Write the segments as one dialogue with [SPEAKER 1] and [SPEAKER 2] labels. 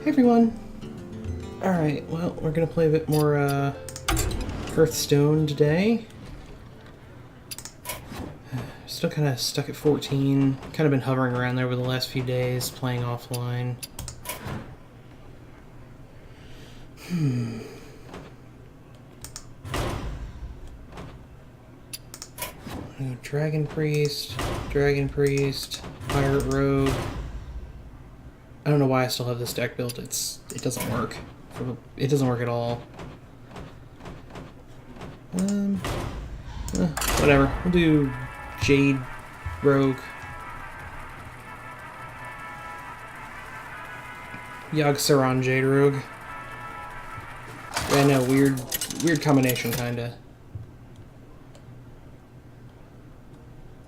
[SPEAKER 1] Hey everyone! Alright, well, we're gonna play a bit more Hearthstone today. Still kind of stuck at 14. Kind of been hovering around there over the last few days, playing offline. Dragon Priest, Pirate Rogue. I don't know why I still have this deck built. It doesn't work. It doesn't work at all. Whatever. We'll do Jade Rogue. Yogg Jade Rogue. Yeah, no, weird combination, kinda.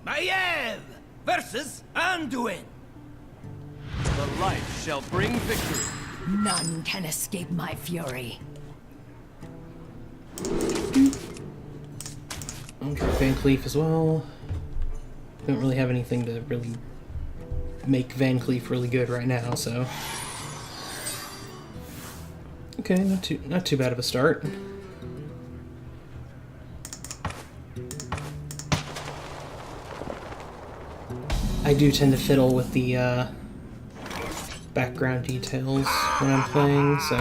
[SPEAKER 2] Maiev versus Anduin. The light shall bring victory.
[SPEAKER 3] None can escape my fury.
[SPEAKER 1] I'll drop Van Cleef as well. Don't really have anything to really make Van Cleef really good right now, so. Okay, not too bad of a start. I do tend to fiddle with the background details when I'm playing, so.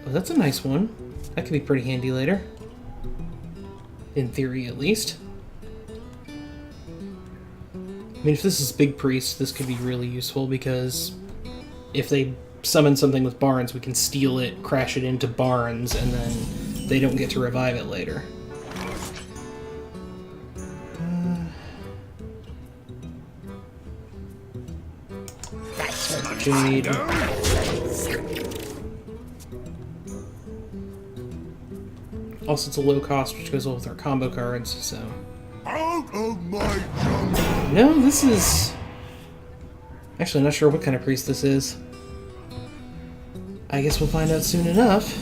[SPEAKER 1] Oh, that's a nice one. That could be pretty handy later. In theory, at least. I mean, if this is Big Priest, this could be really useful, because if they summon something with Barnes, we can steal it, crash it into Barnes, and then they don't get to revive it later. Jade. Also, it's a low cost, which goes well with our combo cards, so.
[SPEAKER 4] Out of my jungle!
[SPEAKER 1] No, this is. Actually, I'm not sure what kind of priest this is. I guess we'll find out soon enough.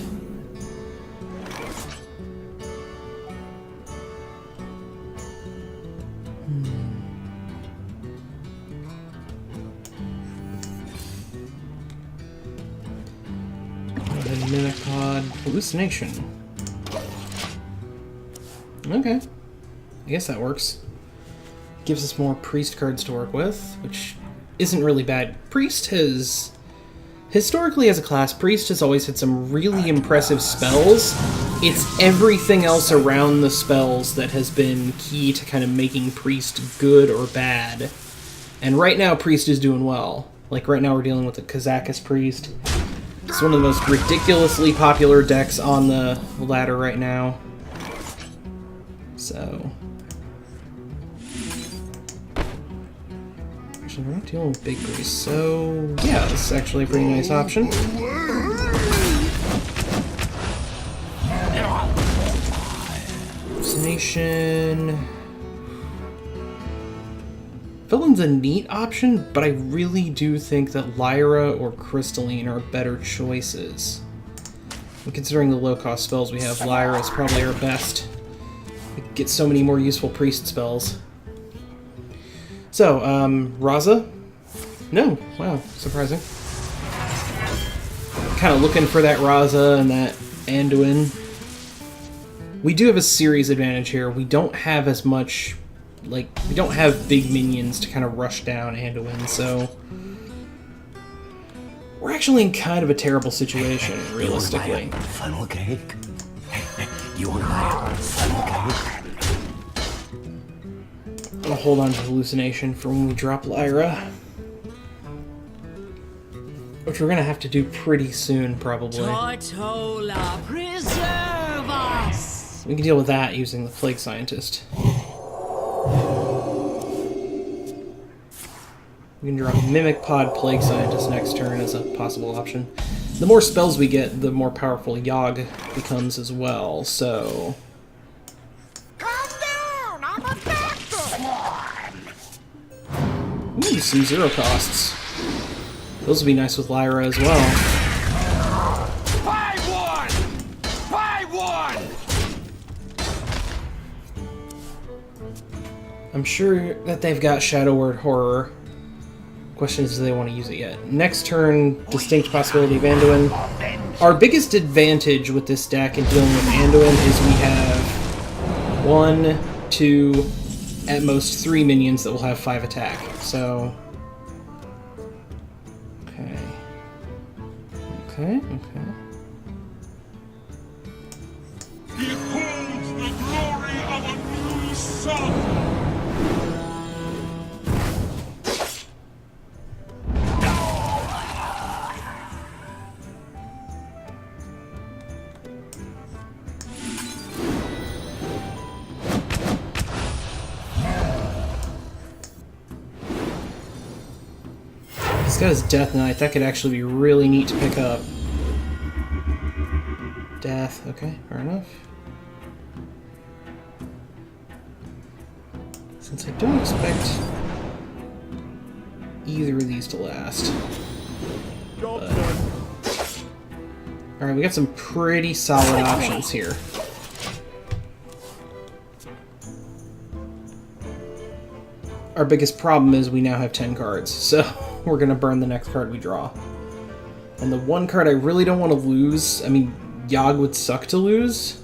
[SPEAKER 1] Mimic Pod, Hallucination. Okay. I guess that works. Gives us more priest cards to work with, which isn't really bad. Priest has... Historically, as a class, Priest has always had some really impressive spells. It's everything else around the spells that has been key to kind of making Priest good or bad. And right now, Priest is doing well. Like, right now we're dealing with the Kazakus Priest. It's one of the most ridiculously popular decks on the ladder right now. So... Actually, we're not dealing with Big Priest, so... Yeah, this is actually a pretty nice option. Hallucination... Villain's a neat option, but I really do think that Lyra or Crystalline are better choices. And considering the low-cost spells we have, Lyra is probably our best. We get so many more useful priest spells. So, Raza? No. Wow, surprising. Kind of looking for that Raza and that Anduin. We do have a series advantage here. We don't have as much... Like, we don't have big minions to kind of rush down Anduin, so... We're actually in kind of a terrible situation, realistically.
[SPEAKER 2] Funnel cake. You want my funnel cake?
[SPEAKER 1] I'll hold on to Hallucination for when we drop Lyra. Which we're gonna have to do pretty soon, probably.
[SPEAKER 3] Tortola, preserve us!
[SPEAKER 1] We can deal with that using the Plague Scientist. We can drop Mimic Pod Plague Scientist next turn as a possible option. The more spells we get, the more powerful Yogg becomes as well, so...
[SPEAKER 4] Calm down! I'm a doctor!
[SPEAKER 1] Ooh, some zero costs. Those would be nice with Lyra as well.
[SPEAKER 2] 5-1! 5-1!
[SPEAKER 1] I'm sure that they've got Shadow Word Horror. Question is, do they want to use it yet? Next turn, distinct possibility of Anduin. Our biggest advantage with this deck in dealing with Anduin is we have 1, 2, at most 3 minions that will have 5 attack. So, okay.
[SPEAKER 4] Behold the glory of a new sun!
[SPEAKER 1] He's got his Death Knight. That could actually be really neat to pick up. Death. Okay, fair enough. Since I don't expect either of these to last. Alright, we got some pretty solid options here. Our biggest problem is we now have 10 cards, so we're gonna burn the next card we draw. And the one card I really don't want to lose, I mean, Yogg would suck to lose.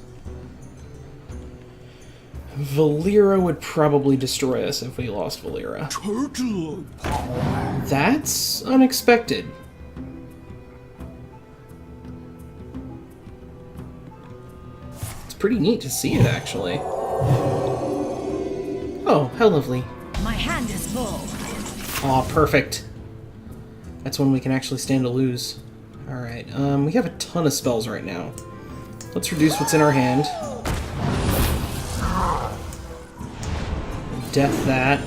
[SPEAKER 1] Valera would probably destroy us if we lost Valera.
[SPEAKER 4] Turtle!
[SPEAKER 1] That's unexpected. It's pretty neat to see it, actually. Oh, how lovely.
[SPEAKER 3] My hand is full.
[SPEAKER 1] Aw, perfect. That's when we can actually stand to lose. Alright, we have a ton of spells right now. Let's reduce what's in our hand. Death that.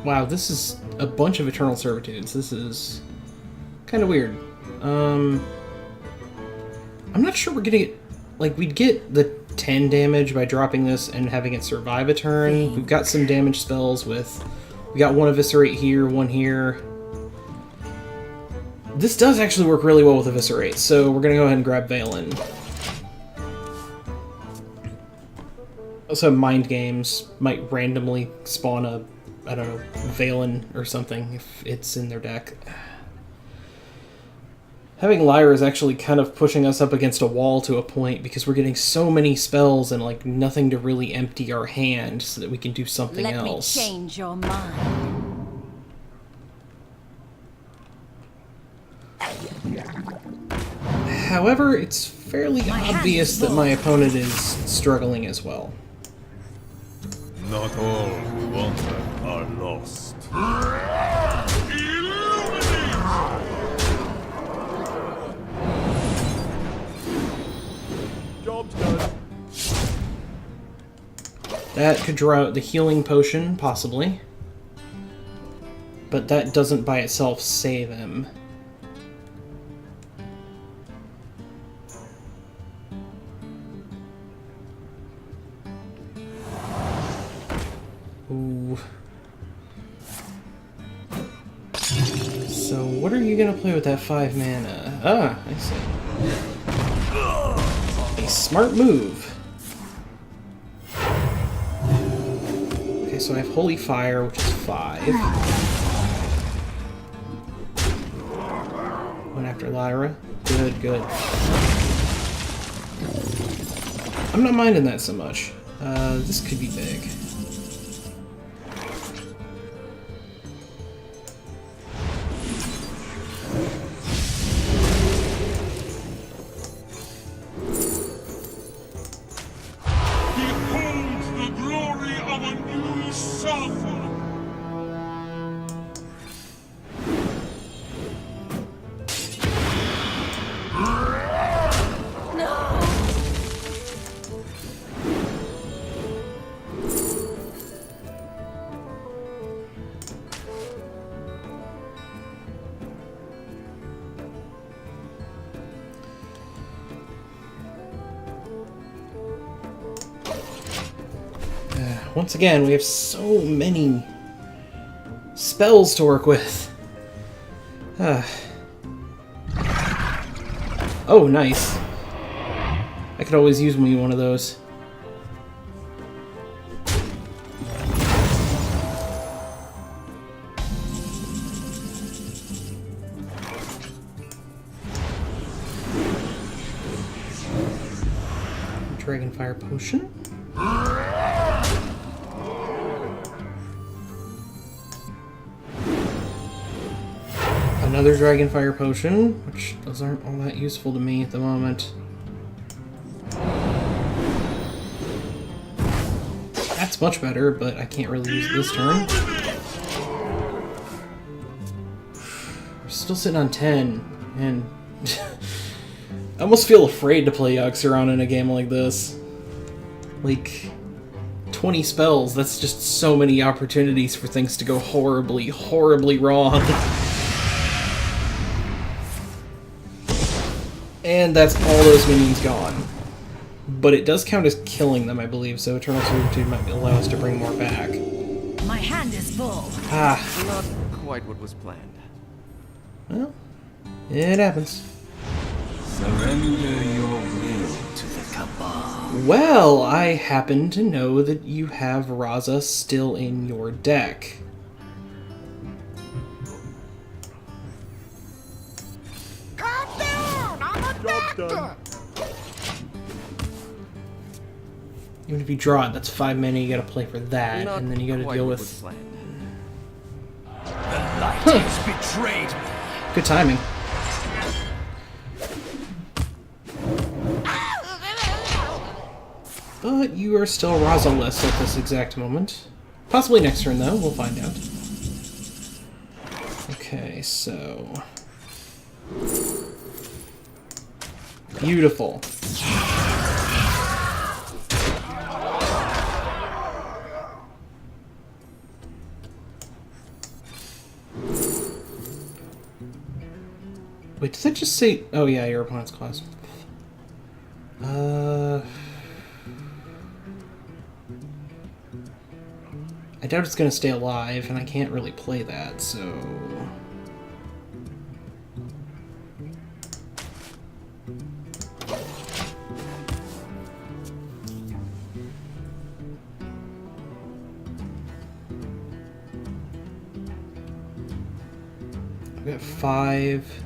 [SPEAKER 1] Wow, this is a bunch of Eternal Servitudes. This is kind of weird. I'm not sure we're getting it... Like, we'd get the 10 damage by dropping this and having it survive a turn. We've got some damage spells with... We got one Eviscerate here, one here. This does actually work really well with Eviscerate, so we're gonna go ahead and grab Valen. Also, Mind Games might randomly spawn a, I don't know, Valen or something if it's in their deck. Having Lyra is actually kind of pushing us up against a wall to a point because we're getting so many spells and like nothing to really empty our hand so that we can do something else.
[SPEAKER 3] Let me change your mind.
[SPEAKER 1] However, it's fairly obvious that my opponent is struggling as well.
[SPEAKER 4] Not all who want them are lost. Job's done.
[SPEAKER 1] That could draw out the healing potion, possibly. But that doesn't by itself save him. Ooh. So what are you gonna play with that 5 mana? Ah, I see. A smart move. Okay, so I have Holy Fire, which is 5. Went after Lyra. Good, good. I'm not minding that so much. This could be big. Once again, we have so many spells to work with. Oh, nice. I could always use me one of those. Dragonfire potion. Another Dragonfire potion, which those aren't all that useful to me at the moment. That's much better, but I can't really use it this turn. We're still sitting on 10, and I almost feel afraid to play Yogg around in a game like this. Like, 20 spells, that's just so many opportunities for things to go horribly, horribly wrong. And that's all those minions gone. But it does count as killing them, I believe, so Eternal Servitude might allow us to bring more back.
[SPEAKER 3] My hand is full.
[SPEAKER 1] Ah.
[SPEAKER 5] Not quite what was planned.
[SPEAKER 1] Well, it happens.
[SPEAKER 2] Surrender your will to the Cabal.
[SPEAKER 1] Well, I happen to know that you have Raza still in your deck.
[SPEAKER 4] Calm down! I'm a doctor!
[SPEAKER 1] Even if you draw it, that's 5 mana, you gotta play for that,
[SPEAKER 5] Not
[SPEAKER 1] and then you gotta
[SPEAKER 5] quite
[SPEAKER 1] deal
[SPEAKER 5] what
[SPEAKER 1] with...
[SPEAKER 5] was planned.
[SPEAKER 2] The light has betrayed me.
[SPEAKER 1] Good timing. But you are still Raza-less at this exact moment. Possibly next turn, though. We'll find out. Okay, so... Beautiful. Wait, does that just say... Oh yeah, your opponent's class. I doubt it's going to stay alive, and I can't really play that, so... I've got 5,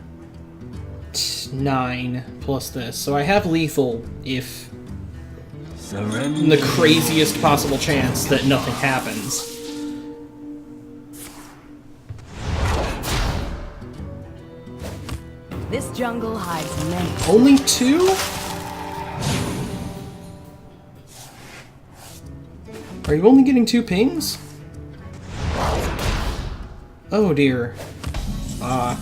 [SPEAKER 1] 9, plus this. So I have lethal if...
[SPEAKER 2] Surrender.
[SPEAKER 1] the craziest possible chance that nothing happens.
[SPEAKER 3] This jungle hides many.
[SPEAKER 1] Only 2? Are you only getting 2 pings? Oh dear. I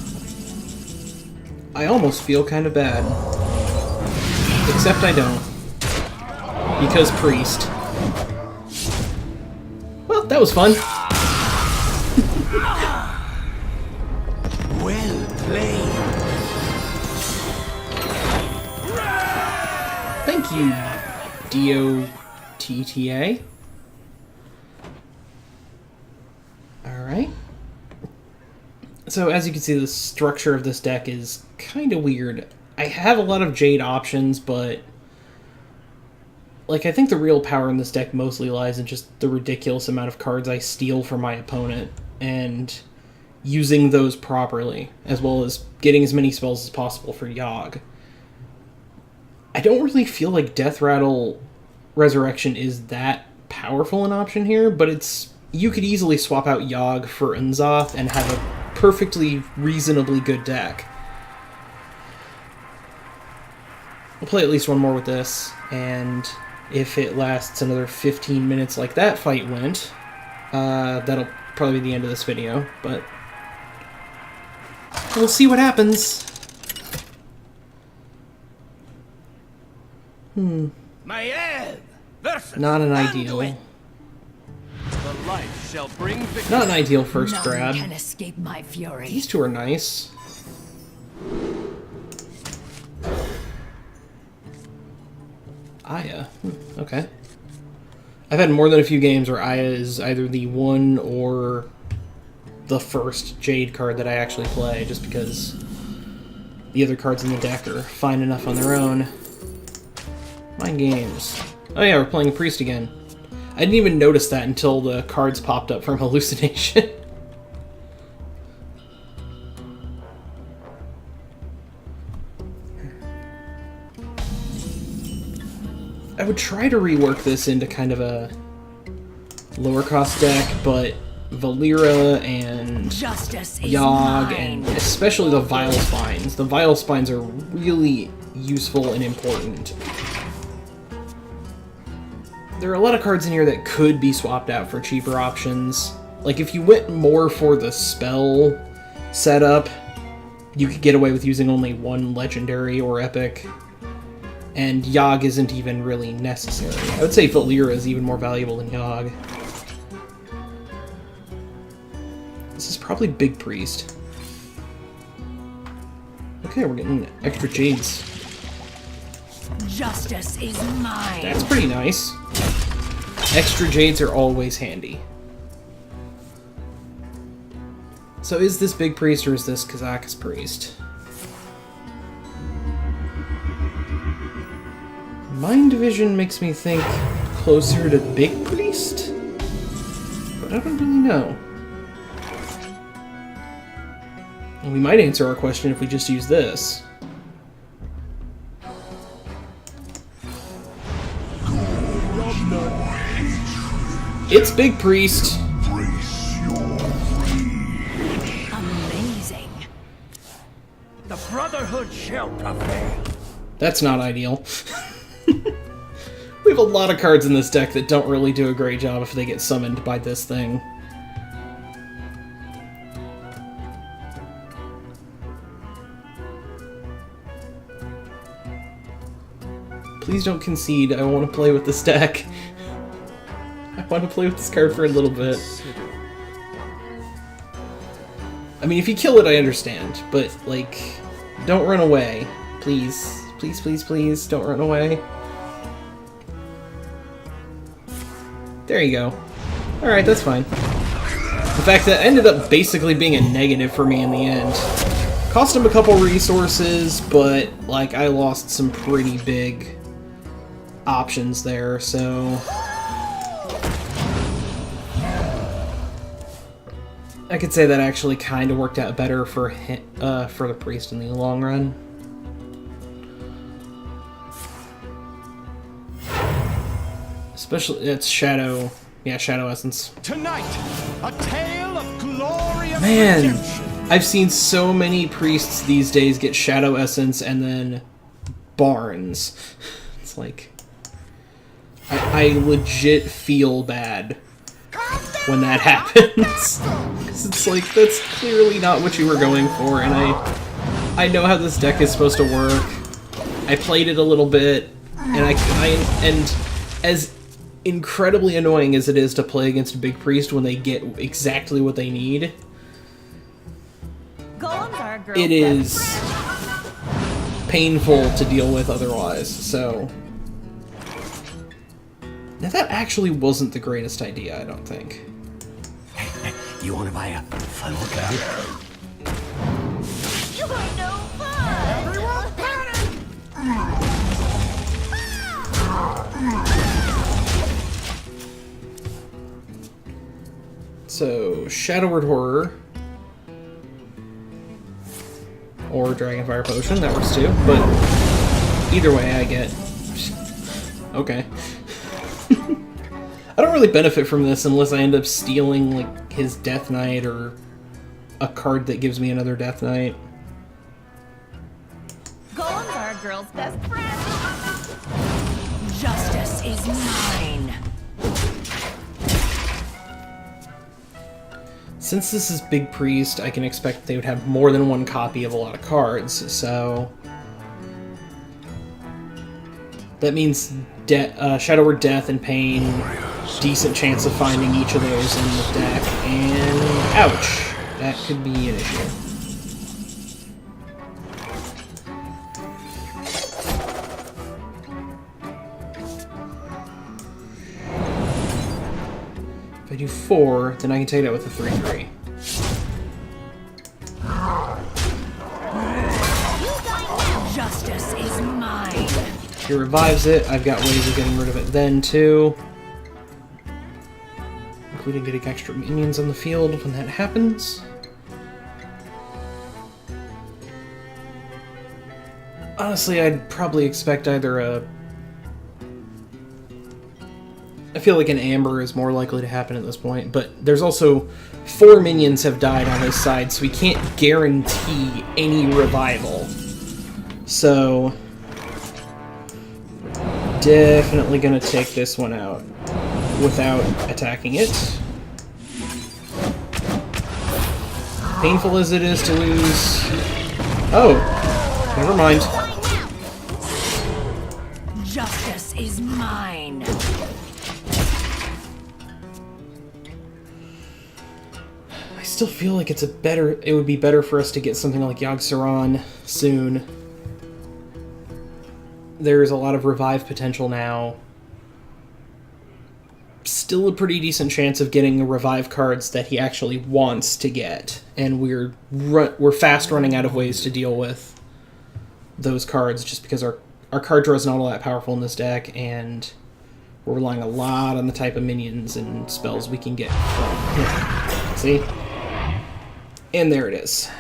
[SPEAKER 1] almost feel kind of bad. Except I don't. Because priest. Well, that was fun.
[SPEAKER 2] Well played.
[SPEAKER 1] Thank you, DOTTA. Alright. So, as you can see, the structure of this deck is kind of weird. I have a lot of Jade options, but... like, I think the real power in this deck mostly lies in just the ridiculous amount of cards I steal from my opponent, and using those properly, as well as getting as many spells as possible for Yogg. I don't really feel like Death Rattle Resurrection is that powerful an option here, but it's... you could easily swap out Yogg for Unzoth and have a perfectly reasonably good deck. We'll play at least one more with this, and if it lasts another 15 minutes like that fight went, that'll probably be the end of this video, but we'll see what happens. Not an ideal.
[SPEAKER 5] The light shall bring victory.
[SPEAKER 1] Not an ideal first
[SPEAKER 3] None
[SPEAKER 1] grab.
[SPEAKER 3] can escape my fury.
[SPEAKER 1] These two are nice. Aya. Okay. I've had more than a few games where Aya is either the 1 or the first Jade card that I actually play, just because the other cards in the deck are fine enough on their own. Mind games. Oh yeah, we're playing Priest again. I didn't even notice that until the cards popped up from Hallucination. I would try to rework this into kind of a lower cost deck, but Valera and
[SPEAKER 3] Justice is
[SPEAKER 1] Yogg,
[SPEAKER 3] mine.
[SPEAKER 1] and especially the Vile Spines. The Vile Spines are really useful and important. There are a lot of cards in here that could be swapped out for cheaper options. Like, if you went more for the spell setup, you could get away with using only one legendary or epic. And Yogg isn't even really necessary. I would say Valera is even more valuable than Yogg. This is probably Big Priest. Okay, we're getting extra Jades.
[SPEAKER 3] Justice is mine.
[SPEAKER 1] That's pretty nice. Extra Jades are always handy. So is this Big Priest or is this Kazakus Priest? Mind Vision makes me think closer to Big Priest, but I don't really know. And we might answer our question if we just use this. It's Big Priest.
[SPEAKER 3] Amazing.
[SPEAKER 2] The Brotherhood shall prevail.
[SPEAKER 1] That's not ideal. We have a lot of cards in this deck that don't really do a great job if they get summoned by this thing. Please don't concede. I want to play with this deck. I want to play with this card for a little bit. I mean, if you kill it, I understand. But, like, don't run away. Please. Please, please, please, don't run away. There you go. Alright, that's fine. In fact, that ended up basically being a negative for me in the end. Cost him a couple resources, but, like, I lost some pretty big options there, so... I could say that actually kind of worked out better for the Priest in the long run. Especially, it's Shadow... Yeah, Shadow Essence.
[SPEAKER 5] Tonight, a tale of glory and
[SPEAKER 1] Man,
[SPEAKER 5] redemption.
[SPEAKER 1] I've seen so many Priests these days get Shadow Essence and then Barnes. It's like... I legit feel bad when that happens. 'Cause it's like, that's clearly not what you were going for, and I know how this deck is supposed to work. I played it a little bit, and and as incredibly annoying as it is to play against a Big Priest when they get exactly what they need, it is painful to deal with otherwise, so... Now that actually wasn't the greatest idea, I don't think.
[SPEAKER 2] You want to buy a funnel card?
[SPEAKER 4] You are no fun! Everyone panic!
[SPEAKER 1] So, Shadow Word Horror. Or Dragonfire Potion, that works too. But either way, I get... Okay. I don't really benefit from this unless I end up stealing, like, his Death Knight or a card that gives me another Death Knight.
[SPEAKER 6] Golems are a girl's best friend.
[SPEAKER 3] Justice is mine.
[SPEAKER 1] Since this is Big Priest, I can expect they would have more than one copy of a lot of cards, so... That means Shadow Word Death and Pain, decent chance of finding each of those in the deck, and ouch! That could be an issue. If I do 4, then I can take that with a 3-3. If he revives it, I've got ways of getting rid of it then too. Including getting extra minions on the field when that happens. Honestly, I'd probably expect either a... I feel like an Amber is more likely to happen at this point, but there's also 4 minions have died on his side, so we can't guarantee any revival. So... definitely gonna take this one out without attacking it. Painful as it is to lose... Oh! Never mind.
[SPEAKER 3] Justice is mine.
[SPEAKER 1] I still feel like it would be better for us to get something like Yogg soon. There's a lot of revive potential now. Still a pretty decent chance of getting revive cards that he actually wants to get, and we're fast running out of ways to deal with those cards just because our card draw is not all that powerful in this deck, and we're relying a lot on the type of minions and spells we can get from him. See? And there it is.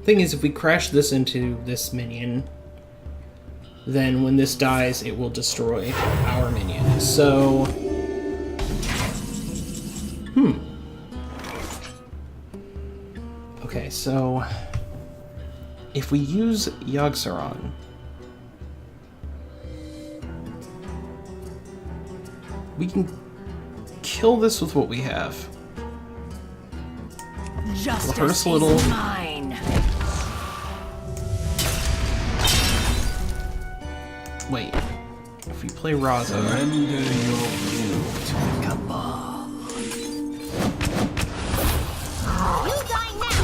[SPEAKER 1] Thing is, if we crash this into this minion, then when this dies, it will destroy our minion. So... Okay, so... if we use Yogg, we can kill this with what we have.
[SPEAKER 3] Justice
[SPEAKER 1] It'll hurt us a little.
[SPEAKER 3] is mine.
[SPEAKER 1] Wait. If we play Raza...
[SPEAKER 2] Surrender your will to the cabal.
[SPEAKER 6] You die now!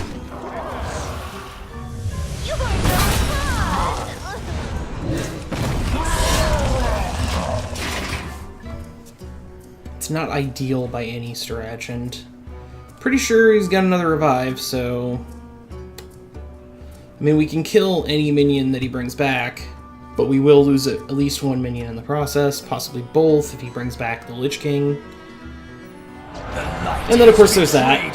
[SPEAKER 6] You're going to
[SPEAKER 1] It's not ideal by any stretch, and pretty sure he's got another revive, so... I mean, we can kill any minion that he brings back, but we will lose at least 1 minion in the process, possibly both if he brings back the Lich King. And then, of course, there's that.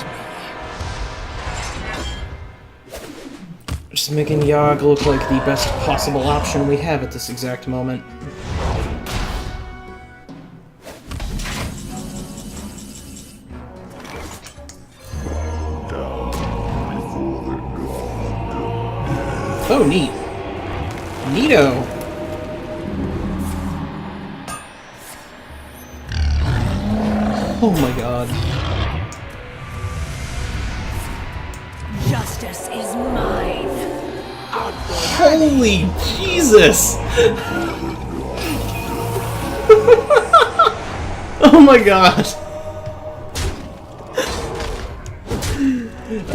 [SPEAKER 1] Just making Yogg look like the best possible option we have at this exact moment. Oh, neat. Neato. Oh my god.
[SPEAKER 3] Justice is mine.
[SPEAKER 1] Holy Jesus! Oh my god.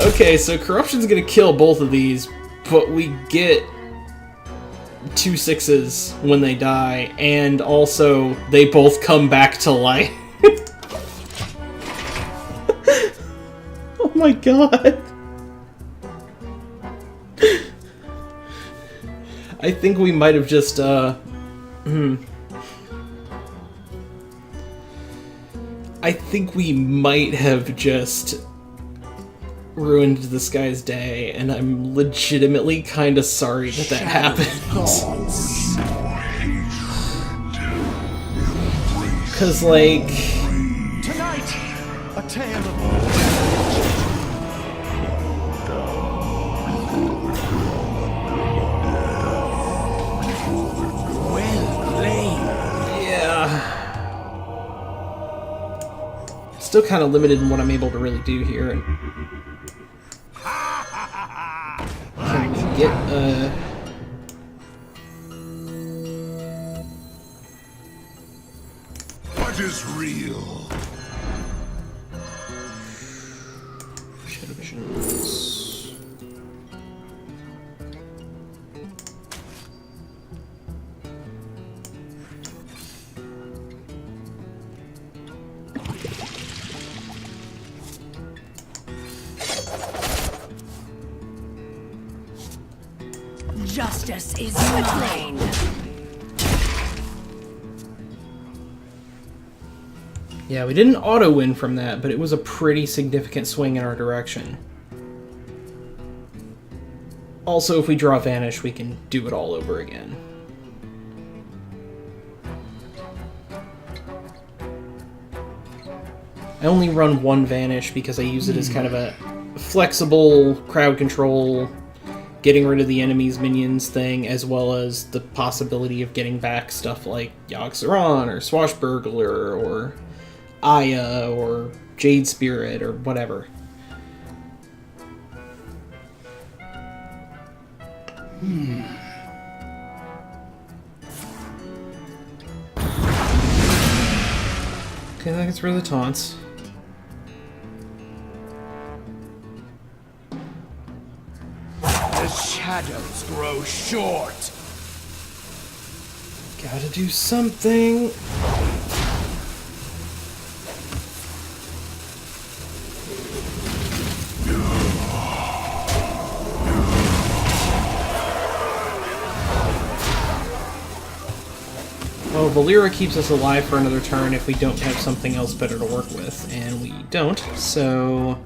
[SPEAKER 1] Okay, so Corruption's gonna kill both of these, but we get 2 6s when they die, and also they both come back to life. Oh my god. I think we might have just, I think we might have just ruined this guy's day, and I'm legitimately kind of sorry that that happened. Cause, like...
[SPEAKER 5] Tonight, a tale of
[SPEAKER 1] Still kind of limited in what I'm able to really do here. And can we get
[SPEAKER 2] What is real?
[SPEAKER 1] Shadow Visions.
[SPEAKER 3] Justice is mine.
[SPEAKER 1] Yeah, we didn't auto-win from that, but it was a pretty significant swing in our direction. Also, if we draw Vanish, we can do it all over again. I only run one Vanish because I use it as kind of a flexible crowd control, getting rid of the enemy's minions thing, as well as the possibility of getting back stuff like Yogg or Swashbuckler, or Aya, or Jade Spirit, or whatever. Okay, that gets rid of the taunts.
[SPEAKER 5] The shadows grow short.
[SPEAKER 1] Gotta do something. Well, Valera keeps us alive for another turn if we don't have something else better to work with, and we don't, so...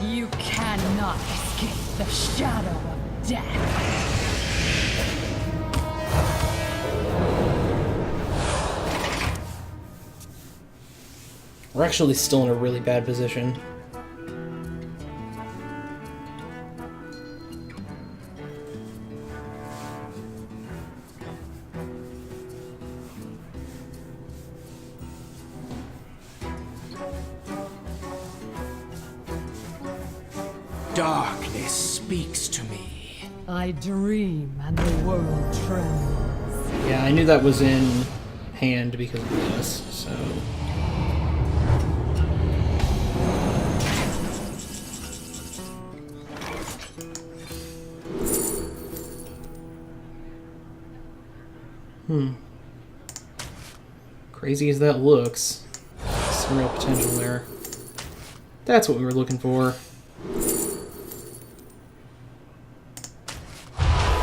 [SPEAKER 3] You cannot escape the shadow of death.
[SPEAKER 1] We're actually still in a really bad position.
[SPEAKER 5] Darkness speaks to me.
[SPEAKER 3] I dream and the world trembles.
[SPEAKER 1] Yeah, I knew that was in hand because of this, so... Crazy as that looks, some real potential there. That's what we were looking for.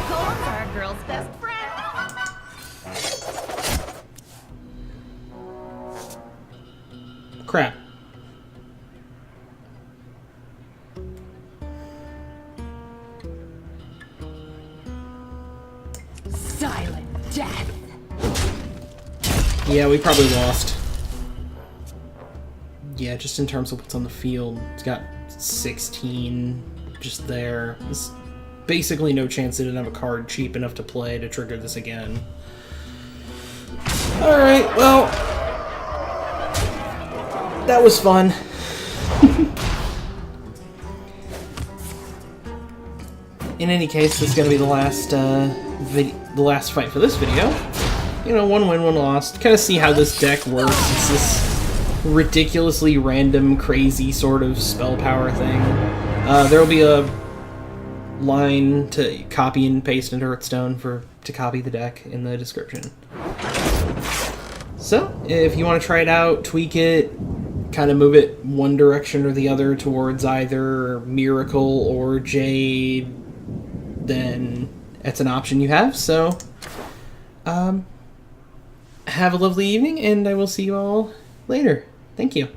[SPEAKER 6] Cole's our girl's best friend.
[SPEAKER 1] Crap.
[SPEAKER 3] Silent death.
[SPEAKER 1] Yeah, we probably lost. Yeah, just in terms of what's on the field. It's got 16 just there. There's basically no chance it didn't have a card cheap enough to play to trigger this again. Alright, well... that was fun. In any case, this is going to be the last fight for this video. You know, one win, one lost. Kind of see how this deck works. It's this ridiculously random, crazy sort of spell power thing. There will be a line to copy and paste into Hearthstone to copy the deck in the description. So, if you want to try it out, tweak it, kind of move it one direction or the other towards either Miracle or Jade, then it's an option you have. So, have a lovely evening, and I will see you all later. Thank you.